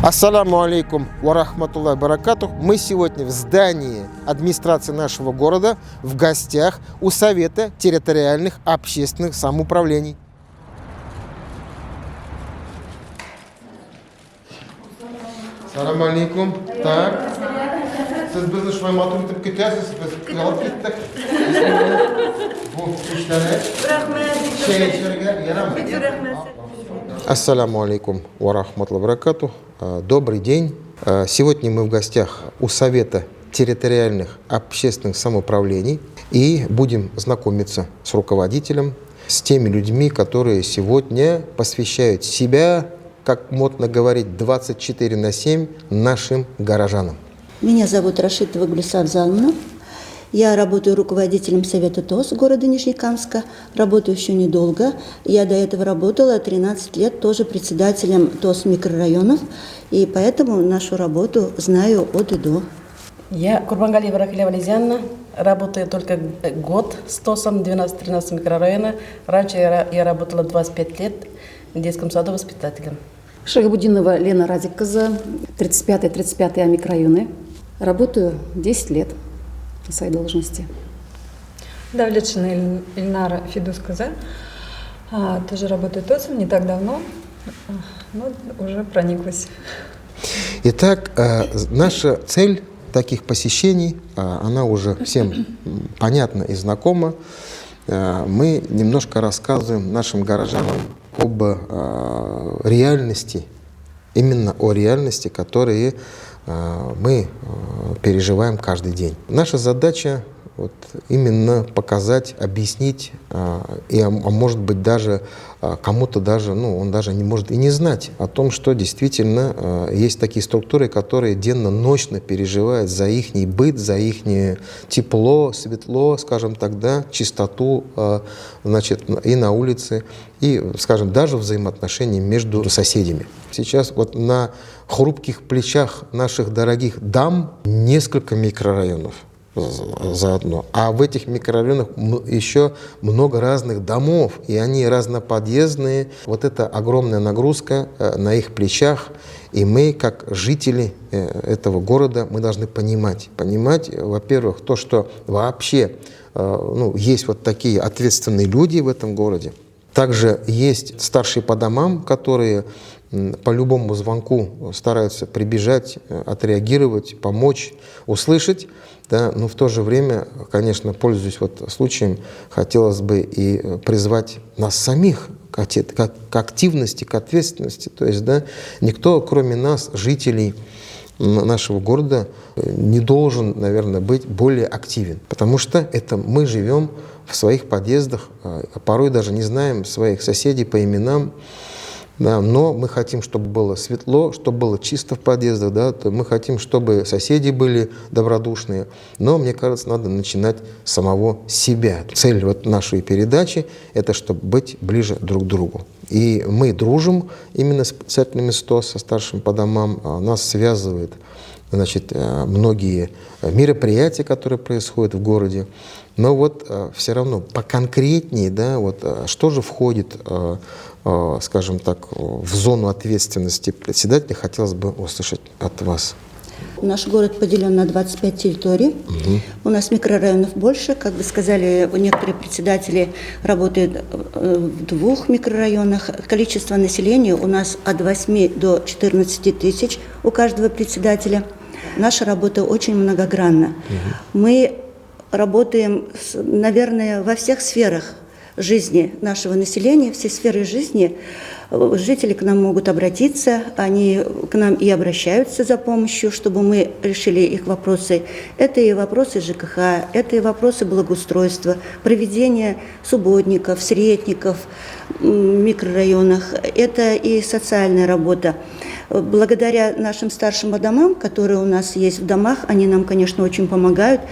Ассаламу алейкум ва рахматуллахи баракатух. Мы сегодня в здании администрации нашего города в гостях у Совета территориальных общественных самоуправлений. Ассаламу алейкум. Так. Siz bizni shu matn etib ketasiz, biz olib ketdik. Bu ishlarni Ассаламу алейкум ва рахматуллахи баракатух. Добрый день. Сегодня мы в гостях у Совета территориальных общественных самоуправлений и будем знакомиться с руководителем, с теми людьми, которые сегодня посвящают себя, как модно говорить, 24/7 нашим горожанам. Меня зовут Рашитова Гулиса Залмна. Я работаю руководителем Совета ТОС города Нижнекамска. Работаю еще недолго. Я до этого работала 13 лет тоже председателем ТОС микрорайонов. И поэтому нашу работу знаю от и до. Я Курбангалиева Рахиля Вализианна. Работаю только год с ТОСом 12-13 микрорайона. Раньше я работала 25 лет в детском саду воспитателем. Шагабудинова Лена Радикказа, 35-35 микрорайоны. Работаю 10 лет на своей должности. Давлетшина Ильнара Фидусказа. Тоже работаю ТОСом не так давно, но уже прониклась. Итак, наша цель таких посещений, она уже всем понятна и знакома. Мы немножко рассказываем нашим горожанам об реальности, именно о реальности, которые мы переживаем каждый день. Наша задача вот именно показать, объяснить, а может быть даже кому-то даже, он даже не может и не знать о том, что действительно есть такие структуры, которые денно-ночно переживают за их быт, за их тепло, светло, скажем так, да, чистоту, значит, и на улице, и, скажем, даже взаимоотношения между соседями. Сейчас вот на хрупких плечах наших дорогих дам несколько микрорайонов заодно. А в этих микрорайонах еще много разных домов, и они разноподъездные. Вот это огромная нагрузка на их плечах. И мы, как жители этого города, мы должны понимать, во-первых, то, что вообще есть вот такие ответственные люди в этом городе. Также есть старшие по домам, которые по любому звонку стараются прибежать, отреагировать, помочь, услышать. Да, но в то же время, конечно, пользуясь вот случаем, хотелось бы и призвать нас самих к активности, к ответственности. То есть, да, никто, кроме нас, жителей нашего города, не должен, наверное, быть более активен. Потому что это мы живем в своих подъездах, порой даже не знаем своих соседей по именам. Да, но мы хотим, чтобы было светло, чтобы было чисто в подъездах, да, мы хотим, чтобы соседи были добродушные, но, мне кажется, надо начинать с самого себя. Цель вот нашей передачи – это чтобы быть ближе друг к другу. И мы дружим именно с председателями СТОС, со старшим по домам, нас связывает, значит, многие мероприятия, которые происходят в городе. Но вот все равно поконкретнее, да, вот что же входит, скажем так, в зону ответственности председателя, хотелось бы услышать от вас. Наш город поделен на 25 территорий. У нас микрорайонов больше. Как вы сказали, некоторые председатели работают в 2 микрорайонах. Количество населения у нас от 8 до 14 тысяч у каждого председателя. Наша работа очень многогранна. Мы работаем, наверное, во всех сферах жизни нашего населения, все сферы жизни. Жители к нам могут обратиться, они к нам и обращаются за помощью, чтобы мы решили их вопросы. Это и вопросы ЖКХ, это и вопросы благоустройства, проведения субботников, сретников в микрорайонах, это и социальная работа. Благодаря нашим старшим по домам, которые у нас есть в домах, они нам, конечно, очень помогают.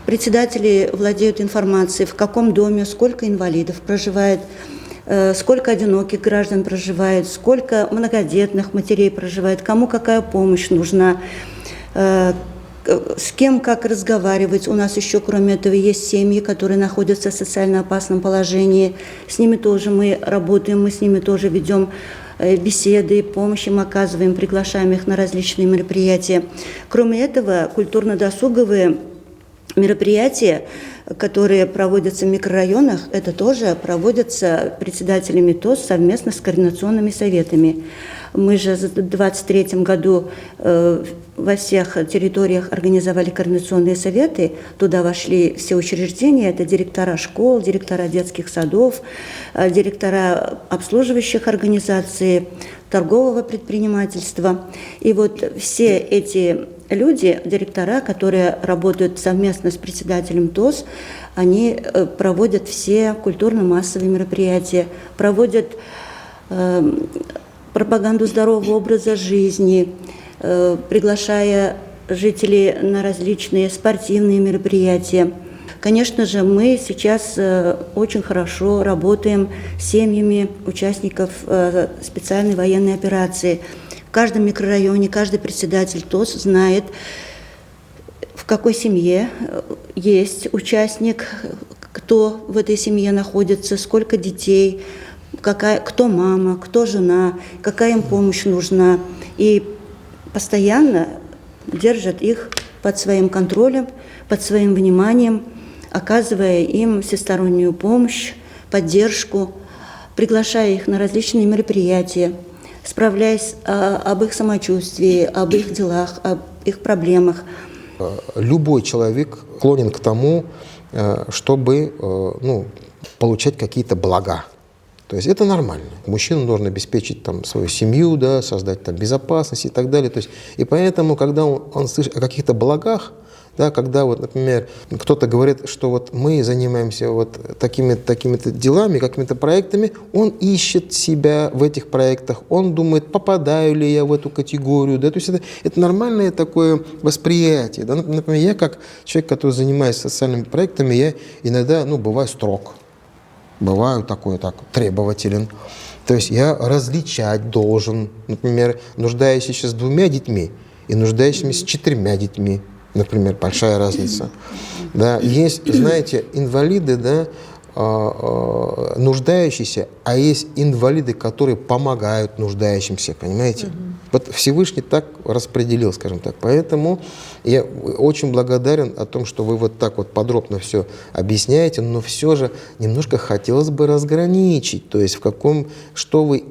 Председатели владеют информацией, в каком доме, сколько инвалидов проживает, сколько одиноких граждан проживает, сколько многодетных матерей проживает, кому какая помощь нужна, с кем как разговаривать. У нас еще, кроме этого, есть семьи, которые находятся в социально опасном положении. С ними тоже мы работаем, мы с ними тоже ведем беседы, помощь им оказываем, приглашаем их на различные мероприятия. Кроме этого, культурно-досуговые мероприятия, которые проводятся в микрорайонах, это тоже проводятся председателями ТОС совместно с координационными советами. Мы же в 2023 году во всех территориях организовали координационные советы. Туда вошли все учреждения, это директора школ, директора детских садов, директора обслуживающих организаций, торгового предпринимательства. И вот все эти люди, директора, которые работают совместно с председателем ТОС, они проводят все культурно-массовые мероприятия, проводят пропаганду здорового образа жизни, приглашая жителей на различные спортивные мероприятия. Конечно же, мы сейчас очень хорошо работаем с семьями участников специальной военной операции. В каждом микрорайоне каждый председатель ТОС знает, в какой семье есть участник, кто в этой семье находится, сколько детей, кто мама, кто жена, какая им помощь нужна. И постоянно держат их под своим контролем, под своим вниманием, оказывая им всестороннюю помощь, поддержку, приглашая их на различные мероприятия, справляясь об их самочувствии, об их делах, об их проблемах. Любой человек склонен к тому, чтобы получать какие-то блага. То есть это нормально. Мужчина должен обеспечить свою семью, да, создать безопасность и так далее. То есть, и поэтому, когда он слышит о каких-то благах, да, когда, например, кто-то говорит, что мы занимаемся такими-то делами, какими-то проектами, он ищет себя в этих проектах, он думает, попадаю ли я в эту категорию. Да, то есть это нормальное такое восприятие. Да. Например, я как человек, который занимается социальными проектами, я иногда бываю строг. Бываю такой требователен. То есть я различать должен, например, нуждающийся с 2 детьми и нуждающимися с 4 детьми. Например, большая разница. Да, есть, знаете, инвалиды, да, нуждающиеся, а есть инвалиды, которые помогают нуждающимся, понимаете? Вот Всевышний так распределил, скажем так. Поэтому я очень благодарен о том, что вы так подробно все объясняете, но все же немножко хотелось бы разграничить, то есть что вы,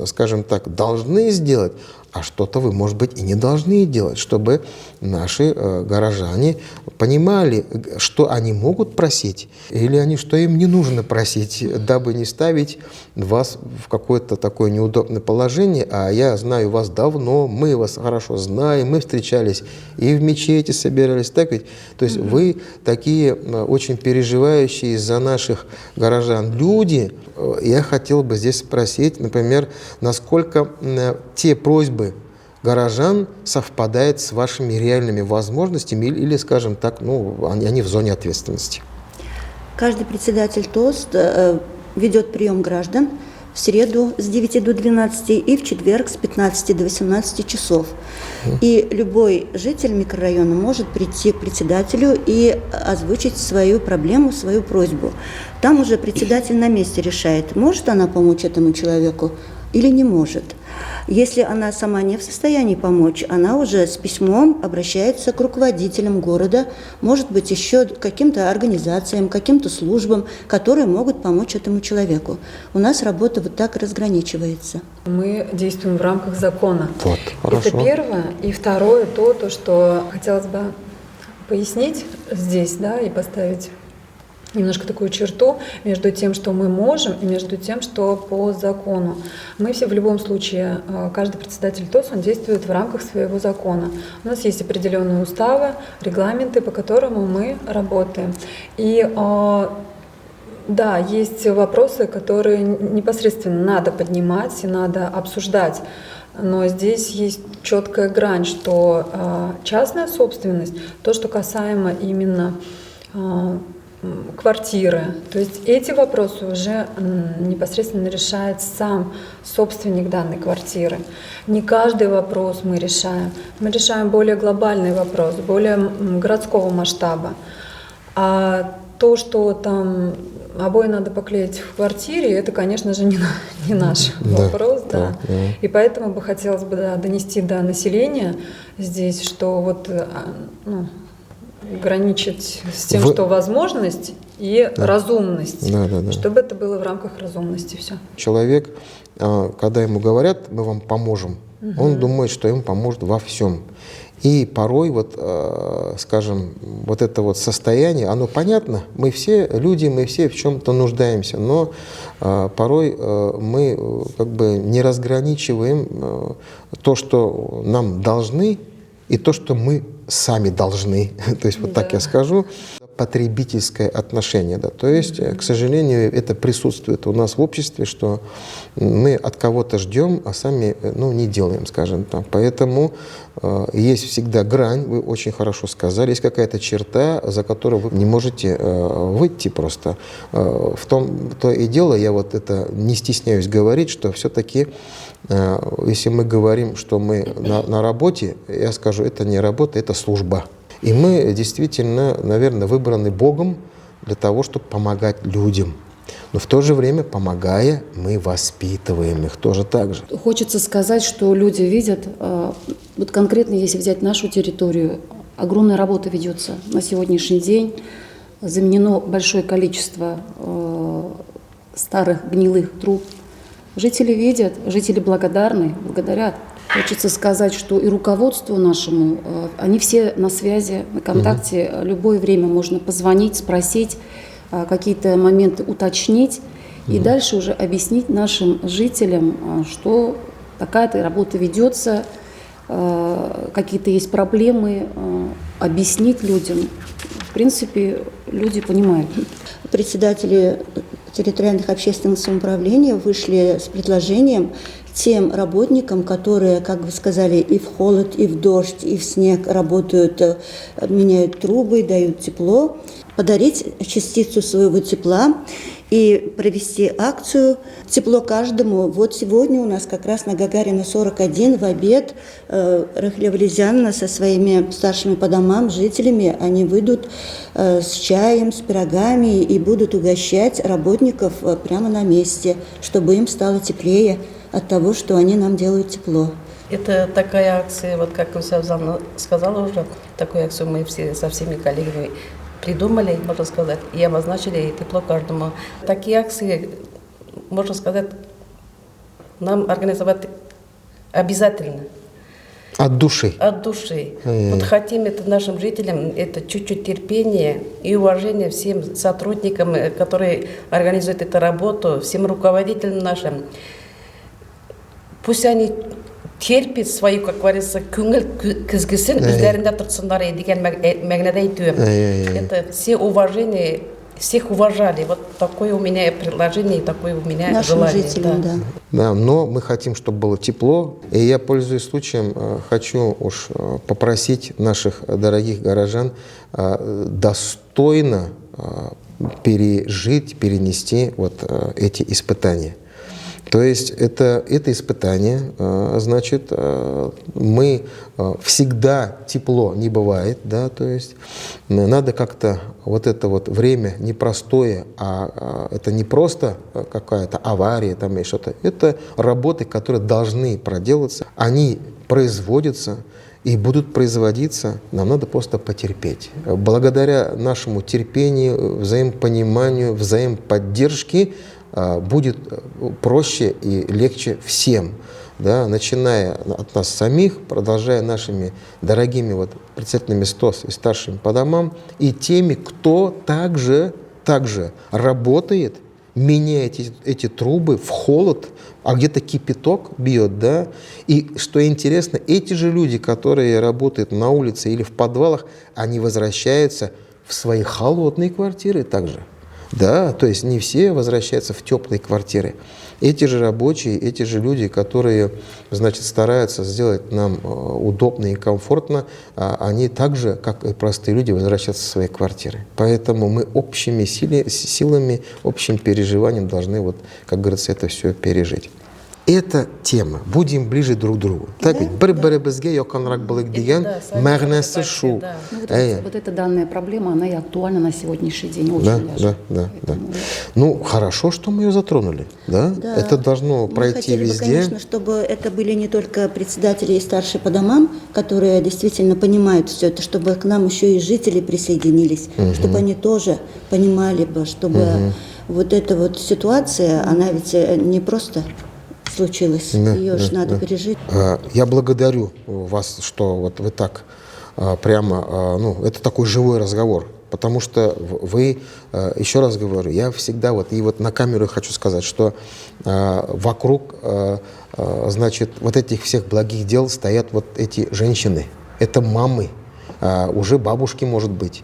скажем так, должны сделать, а что-то вы, может быть, и не должны делать, чтобы наши горожане понимали, что они могут просить, или что им не нужно просить, дабы не ставить вас в какое-то такое неудобное положение. А я знаю вас давно, мы вас хорошо знаем, мы встречались и в мечети собирались, так ведь? То есть вы такие очень переживающие за наших горожан люди. Я хотел бы здесь спросить, например, насколько те просьбы горожан совпадают с вашими реальными возможностями или, скажем так, они в зоне ответственности? Каждый председатель ТОС ведет прием граждан в среду с 9 до 12 и в четверг с 15 до 18 часов. И любой житель микрорайона может прийти к председателю и озвучить свою проблему, свою просьбу. Там уже председатель на месте решает, может она помочь этому человеку или не может. Если она сама не в состоянии помочь, она уже с письмом обращается к руководителям города, может быть, еще к каким-то организациям, каким-то службам, которые могут помочь этому человеку. У нас работа так разграничивается. Мы действуем в рамках закона. Хорошо. Это первое. И второе, то, что хотелось бы пояснить здесь, да, и поставить немножко такую черту между тем, что мы можем, и между тем, что по закону. Мы все в любом случае, каждый председатель ТОС, он действует в рамках своего закона. У нас есть определенные уставы, регламенты, по которым мы работаем. И да, есть вопросы, которые непосредственно надо поднимать и надо обсуждать. Но здесь есть четкая грань, что частная собственность, то, что касаемо именно квартиры. То есть эти вопросы уже непосредственно решает сам собственник данной квартиры. Не каждый вопрос мы решаем. Мы решаем более глобальный вопрос, более городского масштаба. А то, что там обои надо поклеить в квартире, это, конечно же, не наш вопрос, да. И поэтому бы хотелось бы донести до населения здесь, что вот граничить с тем, что возможность и разумность, чтобы это было в рамках разумности все. Человек, когда ему говорят, мы вам поможем, он думает, что ему поможет во всем. И порой, вот, скажем, вот это вот состояние, оно понятно, мы все люди, мы все в чем-то нуждаемся, но порой мы как бы не разграничиваем то, что нам должны, и то, что мы сами должны. То есть вот так я скажу. Потребительское отношение. Да. То есть, к сожалению, это присутствует у нас в обществе, что мы от кого-то ждем, а сами не делаем, скажем так. Поэтому есть всегда грань, вы очень хорошо сказали, есть какая-то черта, за которую вы не можете выйти просто. В том-то и дело, я вот это не стесняюсь говорить, что все-таки, если мы говорим, что мы на работе, я скажу, это не работа, это служба. И мы действительно, наверное, выбраны Богом для того, чтобы помогать людям. Но в то же время, помогая, мы воспитываем их тоже так же. Хочется сказать, что люди видят, вот конкретно если взять нашу территорию, огромная работа ведется на сегодняшний день. Заменено большое количество старых гнилых труб. Жители видят, жители благодарны, благодарят. Хочется сказать, что и руководству нашему, они все на связи, на контакте. Любое время можно позвонить, спросить, какие-то моменты уточнить. И дальше уже объяснить нашим жителям, что такая-то работа ведется, какие-то есть проблемы, объяснить людям. В принципе, люди понимают. Председатели территориальных общественных самоуправлений вышли с предложением тем работникам, которые, как вы сказали, и в холод, и в дождь, и в снег работают, меняют трубы, дают тепло, подарить частицу своего тепла и провести акцию «Тепло каждому». Вот сегодня у нас как раз на Гагарина 41 в обед Рахиля Валезяновна со своими старшими по домам жителями, они выйдут с чаем, с пирогами и будут угощать работников прямо на месте, чтобы им стало теплее от того, что они нам делают тепло. Это такая акция, вот как Усявзана сказала уже, такую акцию мы все со всеми коллегами придумали, можно сказать, и обозначили тепло каждому. Такие акции, можно сказать, нам организовать обязательно. От души. От души. Вот хотим это нашим жителям, это чуть-чуть терпения и уважения всем сотрудникам, которые организуют эту работу, всем руководителям нашим. Пусть они терпят свою, как говорится, көңіл кізгісін өздерінде тұрсындар деген мәгнәдә әйтүем. Это все уважение, всех уважали. Вот такое у меня предложение, такое у меня нашим желание. Жителям, да. Да, но мы хотим, чтобы было тепло. И я, пользуясь случаем, хочу уж попросить наших дорогих горожан достойно пережить, перенести вот эти испытания. То есть это испытание, значит, мы всегда тепло не бывает, да, то есть надо как-то вот это вот время непростое, а это не просто какая-то авария там или что-то, это работы, которые должны проделаться, они производятся и будут производиться, нам надо просто потерпеть. Благодаря нашему терпению, взаимопониманию, взаимоподдержке будет проще и легче всем, да, начиная от нас самих, продолжая нашими дорогими вот председателями СТОС и старшими по домам, и теми, кто также работает, меняет эти трубы в холод, а где-то кипяток бьет, да, и что интересно, эти же люди, которые работают на улице или в подвалах, они возвращаются в свои холодные квартиры также. Да, то есть не все возвращаются в теплые квартиры. Эти же рабочие, эти же люди, которые, значит, стараются сделать нам удобно и комфортно, они также, как и простые люди, возвращаются в свои квартиры. Поэтому мы общими силами, общим переживанием должны, вот, как говорится, это все пережить. эта тема, будем ближе друг к другу. Так ведь, бір-бірі бізге якынрақ болайық деген мәғінесі шу. Ну, вот эта данная проблема, она и актуальна на сегодняшний день очень даже. Да. Ну, хорошо, что мы ее затронули, да? Да. Это должно Мы пройти хотели бы, везде. конечно, чтобы это были не только председатели и старшие по домам, которые действительно понимают все это, чтобы к нам еще и жители присоединились, чтобы они тоже понимали бы, чтобы вот эта вот ситуация, она ведь не просто случилась, ее же надо пережить. Я благодарю вас, что вот вы так прямо, ну, это такой живой разговор. Потому что вы, еще раз говорю, я всегда вот, и вот на камеру хочу сказать, что вокруг, значит, вот этих всех благих дел стоят вот эти женщины. Это мамы, уже бабушки, может быть,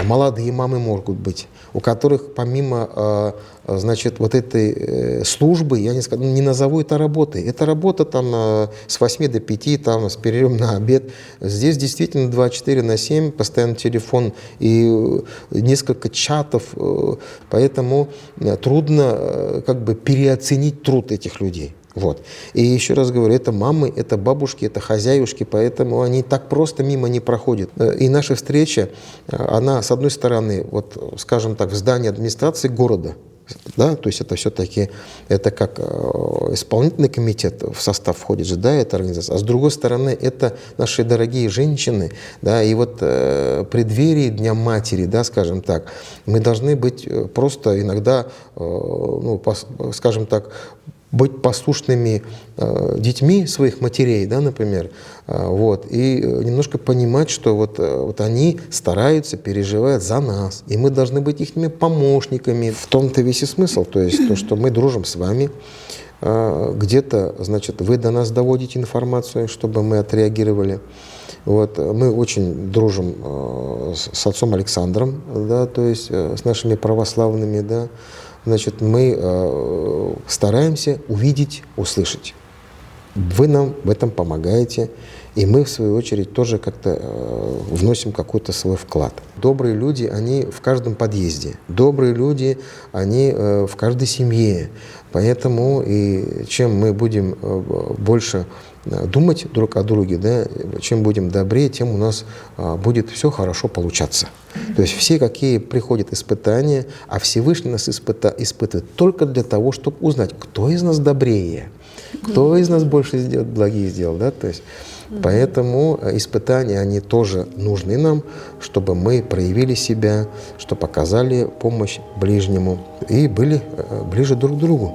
молодые мамы могут быть, у которых помимо, значит, вот этой службы, я не назову это работой. Это работа там с 8 до 5, там, с перерывом на обед. Здесь действительно 24/7, постоянно телефон и несколько чатов, поэтому трудно как бы переоценить труд этих людей. Вот. И еще раз говорю, это мамы, это бабушки, это хозяюшки, поэтому они так просто мимо не проходят. И наша встреча, она, с одной стороны, вот, скажем так, в здании администрации города, да, то есть это все-таки, это как исполнительный комитет в состав входит же, да, эта организация, а с другой стороны, это наши дорогие женщины, да, и вот в преддверии Дня Матери, да, скажем так, мы должны быть просто иногда, ну, скажем так, быть послушными детьми своих матерей, да, например, вот, и немножко понимать, что вот они стараются, переживают за нас, и мы должны быть их помощниками. В том-то весь и смысл, то есть то, что мы дружим с вами, где-то, значит, вы до нас доводите информацию, чтобы мы отреагировали. Вот, мы очень дружим с отцом Александром, да, то есть с нашими православными, да. Значит, мы стараемся увидеть, услышать. Вы нам в этом помогаете, и мы, в свою очередь, тоже как-то вносим какой-то свой вклад. Добрые люди, они в каждом подъезде. Добрые люди, они в каждой семье. Поэтому и чем мы будем больше думать друг о друге, да, чем будем добрее, тем у нас будет все хорошо получаться. То есть все, какие приходят испытания, а Всевышний нас испытывает только для того, чтобы узнать, кто из нас добрее, кто из нас больше благие сделал. Да? То есть, поэтому испытания, они тоже нужны нам, чтобы мы проявили себя, чтобы показали помощь ближнему и были ближе друг к другу.